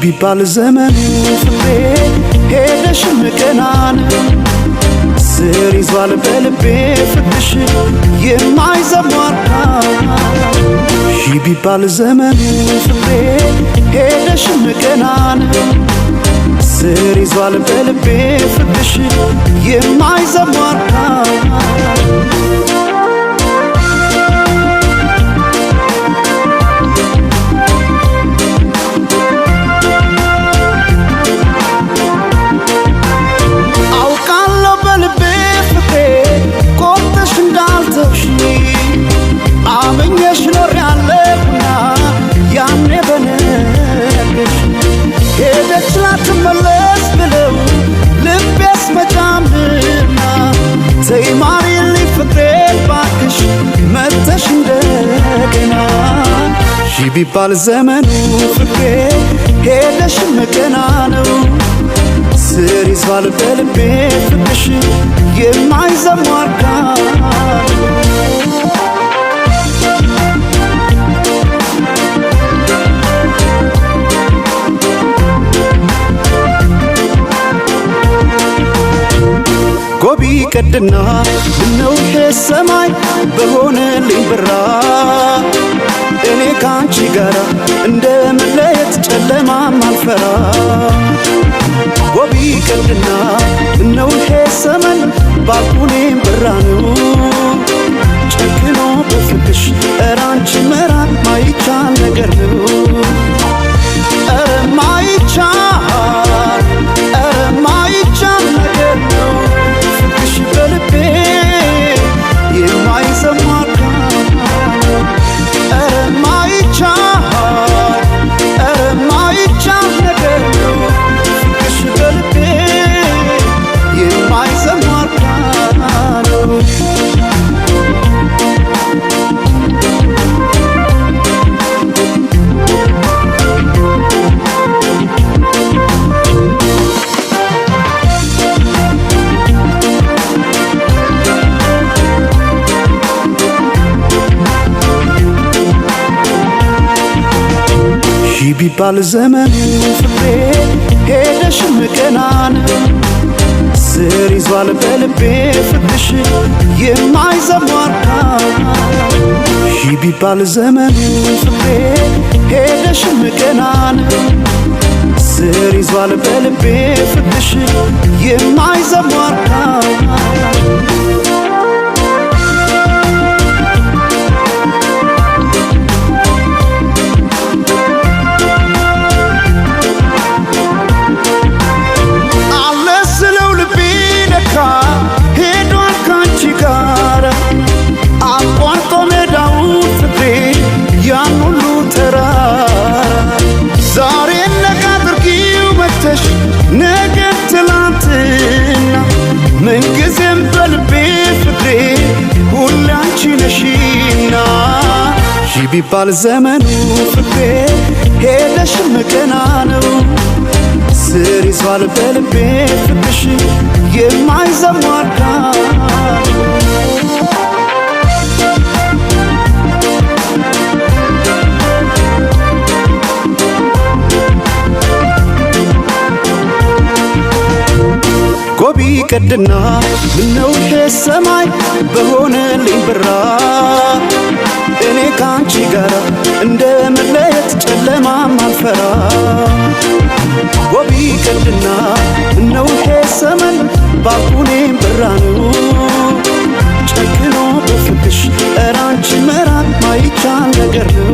ቢባል ዘመኑ ፍሬ ሄደሽም ቀናን ስር ይዟል በልቤ ፍቅርሽ የማይዘሟርካ ቢባል ዘመኑ ፍሬ ሄደሽም ቀናን ስር ይዟል በልቤ ፍቅርሽ የማይዘሟርካ አመኘሽ ኖር ያለና ያኔ በነገርሽ ሄደች ላትመለስ ብለው ልቤስ መጫምና ተይ ማሪልኝ ፍቅሬ ባክሽ መተሽ እንደገና ቢባል ዘመኑ ፍቅሬ ሄደሽም ቀና ነው ስር ይዟል በልቤ ፍቅርሽ የማይዘሟርካ ጎቢ ቀድና ምነው ሰማይ በሆነልኝ ብራ እኔ ካንቺ ጋራ እንደ መለየት ጨለማም አልፈራ ጎቢ ቀድና ምነው ሰማይ ባልኩኔም ብራ ነው ጨክኖ በፍቅሽ ኧረ አንቺ መራቅ ማይቻል ነገር ነው ኧረ ማይቻል ነገር ነው በልቤ የማይዘሟርካ ኧረ ማይቻል ነገር ነው ፍቅርሽ በልቤ የማይዘሟርካ ነው ቢባል ዘመኑ ፍሬ ሄደሽም ቀናን ስር ይዟል በልቤ ፍቅርሽ የማይዘሟርካ ቢባል ዘመኑ ፍሬ ሄደሽም ቀናን ስር ይዟል በልቤ ፍቅርሽ የማይዘሟርካ ሄዷል ካንቺ ጋር አቋርጦ ሜዳው ፍቅሬ ያን ሁሉ ተራራ ዛሬ ነገ አድርጊው መተሽ ነገ ትላንትና ምንጊዜም በልቤ ፍቅሬ ሁሌ አንቺ ነሽና ቢባል ዘመኑ ፍቅሬ ሄደሽም ቀና ነው ስር ይዟል በልቤ ፍቅርሽ የማይዘሟርካ ጎቢ ቀድና ምነው ሰማይ በሆነልኝ ብራ እኔ ካንቺ ጋራ እንደ መለየት ጨለማም አልፈራ ጎቢ ቀድና ምነው ሰማይ ባልኩኔም ብራ ነው ጨክኖ በፍቅሽ ኧረ አንቺ መራቅ ማይቻል ነገር ነው